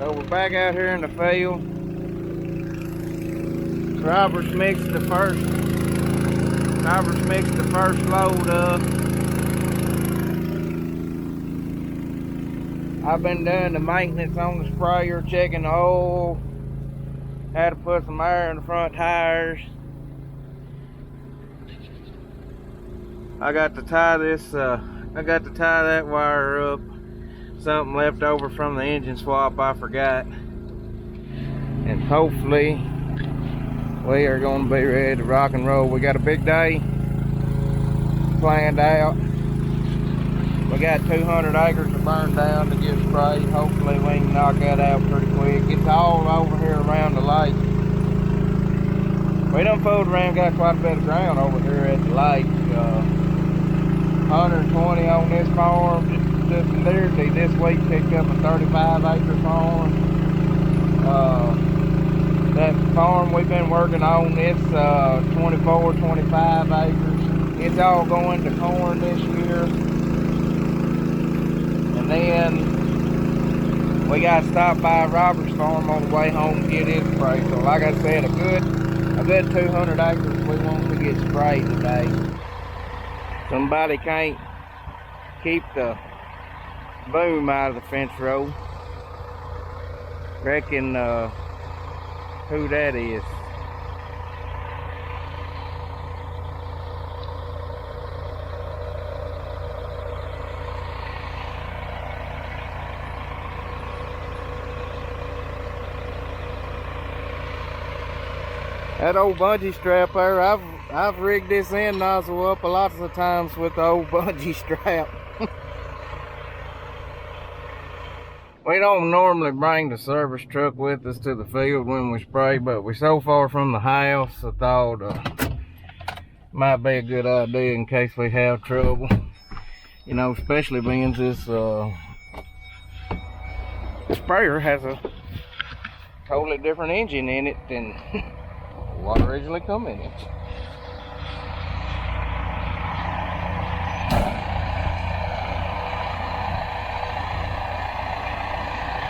So we're back out here in the field. Robert's mixed the first load up. I've been doing the maintenance on the sprayer, checking the oil. Had to put some air in the front tires. I got to tie that wire up. Something left over from the engine swap I forgot. And hopefully we are going to be ready to rock and roll. We got a big day planned out. We got 200 acres to burn down to get sprayed. Hopefully we can knock that out pretty quick. It's all over here around the lake. We done fooled around, got quite a bit of ground over here at the lake. 120 on this farm. Just literally this week picked up a 35 acre farm. That farm we've been working on, it's 24, 25 acres. It's all going to corn this year. And then we got to stop by Robert's farm on the way home to get his spray. So like I said, a good 200 acres we want to get sprayed today. Somebody can't keep the boom out of the fence row. Reckon who that is. That old bungee strap there, I've rigged this end nozzle up a lot of times with the old bungee strap. We don't normally bring the service truck with us to the field when we spray, but we're so far from the house, I thought might be a good idea in case we have trouble. You know, especially being this sprayer has a totally different engine in it than what originally come in it.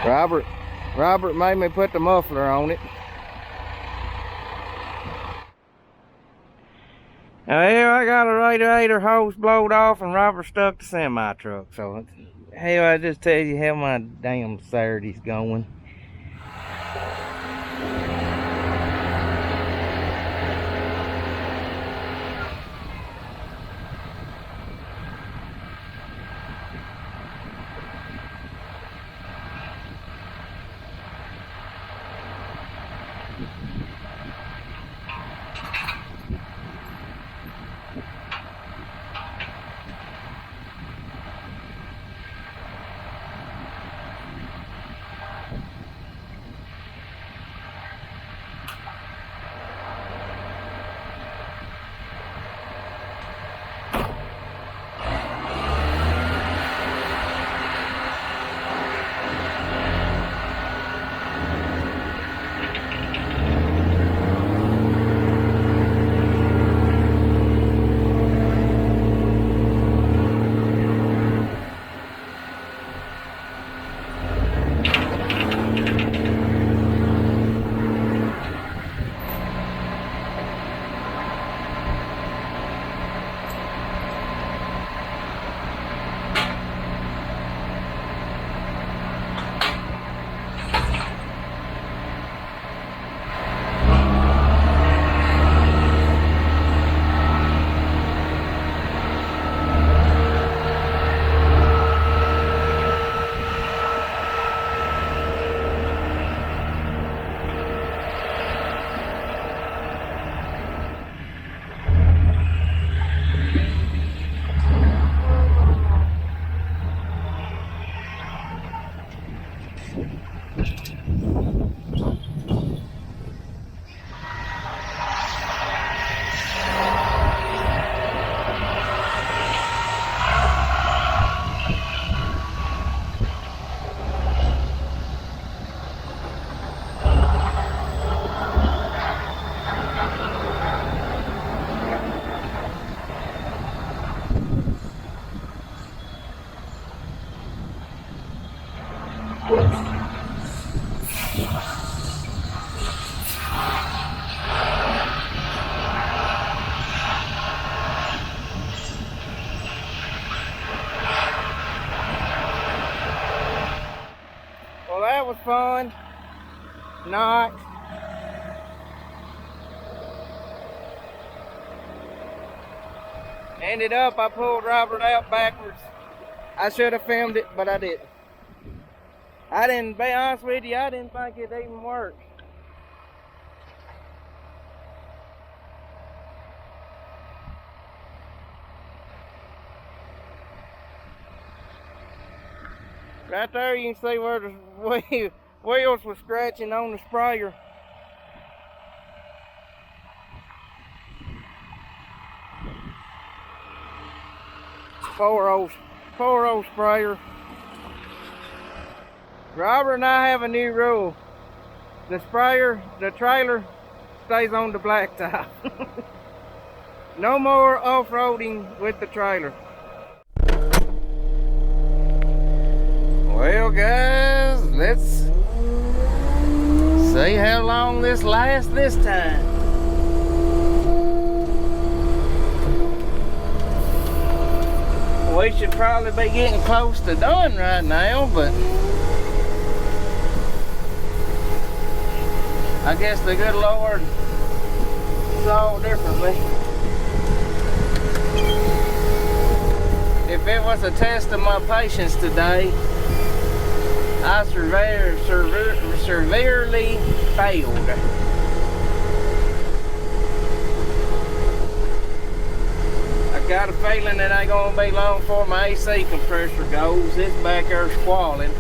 Robert made me put the muffler on it. Now here I got a radiator hose blowed off and Robert stuck the semi truck. So hell, I just tell you how my damn Saturday's going. was fun. Not. Ended up, I pulled Robert out backwards. I should have filmed it, but I didn't. I didn't, be honest with you, I didn't think it'd even work. Right there you can see where the wheels were scratching on the sprayer. Poor old sprayer. Robert and I have a new rule. The trailer stays on the blacktop. No more off-roading with the trailer. Well guys, let's see how long this lasts this time. We should probably be getting close to done right now, but I guess the good Lord saw differently. If it was a test of my patience today, I severely failed. I got a feeling it ain't gonna be long before my AC compressor goes. It's back there squalling.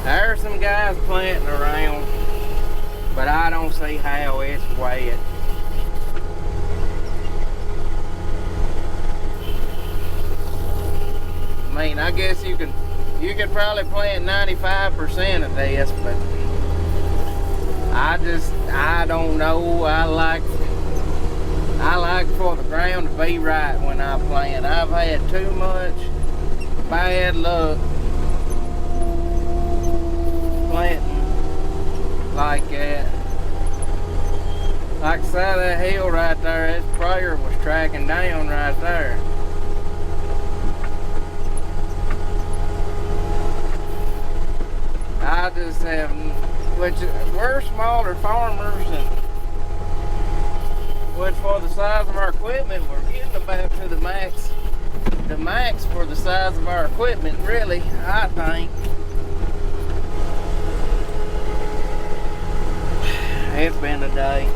There's some guys planting around, but I don't see how. It's wet. I mean, I guess you could probably plant 95% of this, but I don't know. I like for the ground to be right when I plant. I've had too much bad luck planting like that. Like the side of that hill right there, that sprayer was tracking down right there. I just haven't, which we're smaller farmers, and which for the size of our equipment, we're getting about to the max for the size of our equipment, really, I think. It's been a day.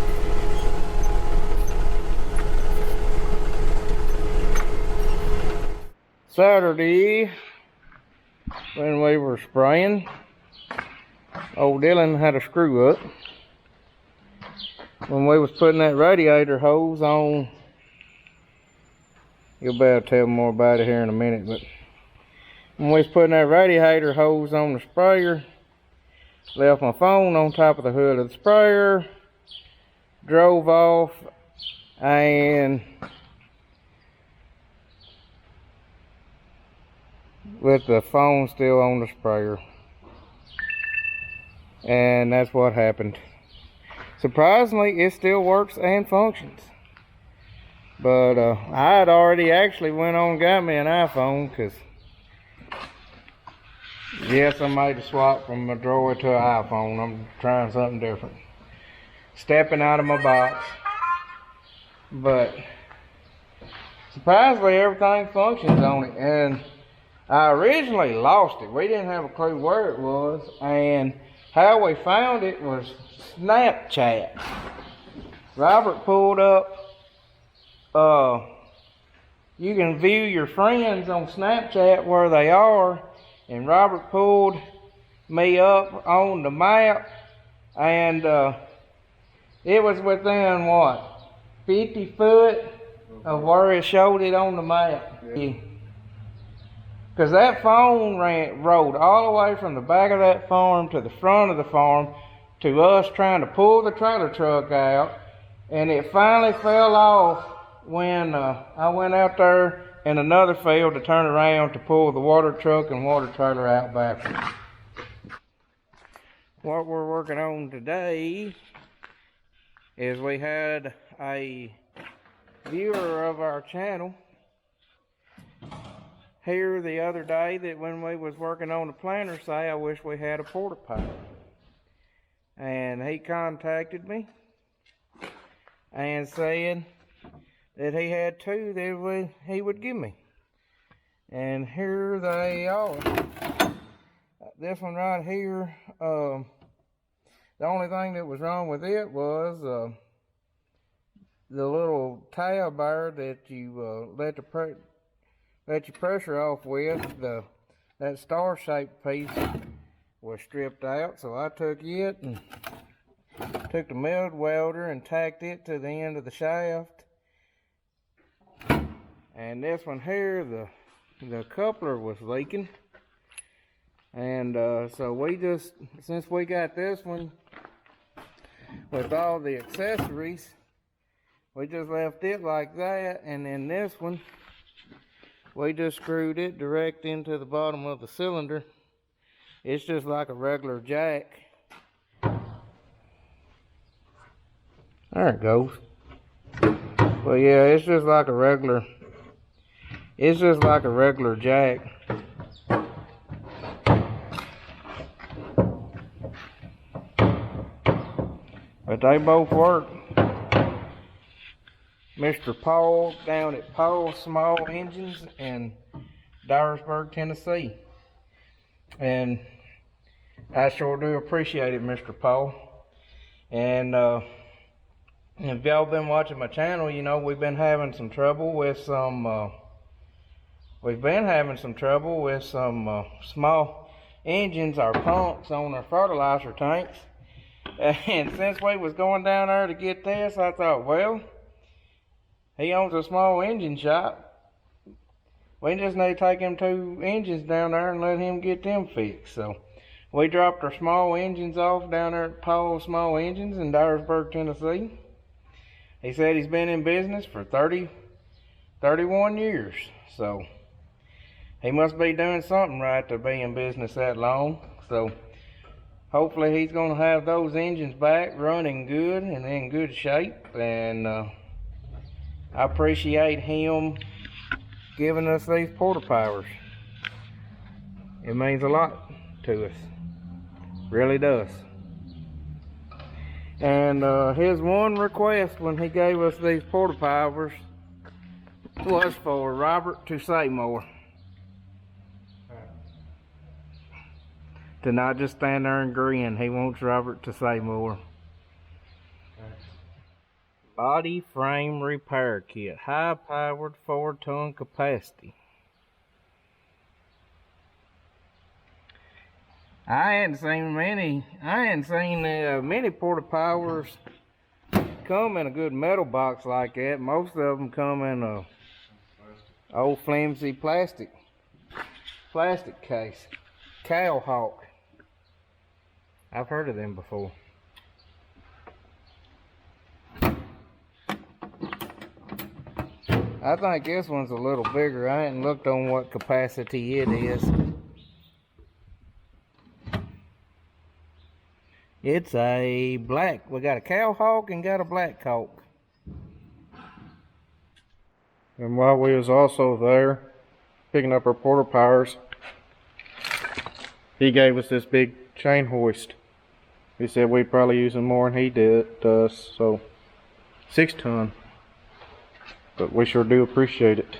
Saturday, when we were spraying, old Dylan had a screw up. When we was putting that radiator hose on, you'll be able to tell more about it here in a minute, but when we was putting that radiator hose on the sprayer, left my phone on top of the hood of the sprayer, drove off, and with the phone still on the sprayer. And that's what happened. Surprisingly, it still works and functions. But I had already actually went on and got me an iPhone, because yes, I made a swap from a drawer to an iPhone. I'm trying something different. Stepping out of my box. But surprisingly, everything functions on it. And I originally lost it. We didn't have a clue where it was. And how we found it was Snapchat. Robert pulled up. You can view your friends on Snapchat where they are. And Robert pulled me up on the map, and it was within what, 50 foot of where it showed it on the map. Because that phone rode all the way from the back of that farm to the front of the farm to us trying to pull the trailer truck out, and it finally fell off when I went out there in another field to turn around to pull the water truck and water trailer out backwards. What we're working on today is we had a viewer of our channel here the other day that when we was working on the planter say, I wish we had a porta potty. And he contacted me and said that he had two that he would give me. And here they are. This one right here, the only thing that was wrong with it was the little tab there that you let your pressure off with. That star-shaped piece was stripped out, so I took it and took the milled welder and tacked it to the end of the shaft. And this one here, the coupler was leaking, and so we just, since we got this one with all the accessories, we just left it like that. And then this one, we just screwed it direct into the bottom of the cylinder. It's just like a regular jack. There it goes. Well, yeah, it's just like a regular jack. But they both work. Mr. Paul down at Paul's Small Engines in Dyersburg, Tennessee. And I sure do appreciate it, Mr. Paul. And if y'all been watching my channel, you know we've been having some trouble with some small engines, our pumps on our fertilizer tanks. And since we was going down there to get this, I thought, well, he owns a small engine shop. We just need to take them two engines down there and let him get them fixed. So we dropped our small engines off down there at Paul's Small Engines in Dyersburg, Tennessee. He said he's been in business for 31 years. So he must be doing something right to be in business that long. So hopefully he's going to have those engines back running good and in good shape. And I appreciate him giving us these porta powers. It means a lot to us. Really does. And his one request when he gave us these porta powers was for Robert to say more. To not just stand there and grin. He wants Robert to say more. Body frame repair kit, high powered 4-ton capacity. I hadn't seen many porta powers come in a good metal box like that. Most of them come in a old flimsy plastic case. Cowhawk. I've heard of them before. I think this one's a little bigger. I hadn't looked on what capacity it is. It's a black. We got a Cowhawk and got a Black Hawk. And while we was also there picking up our porta powers, he gave us this big chain hoist. He said we'd probably use them more than he does, so 6 ton. But we sure do appreciate it.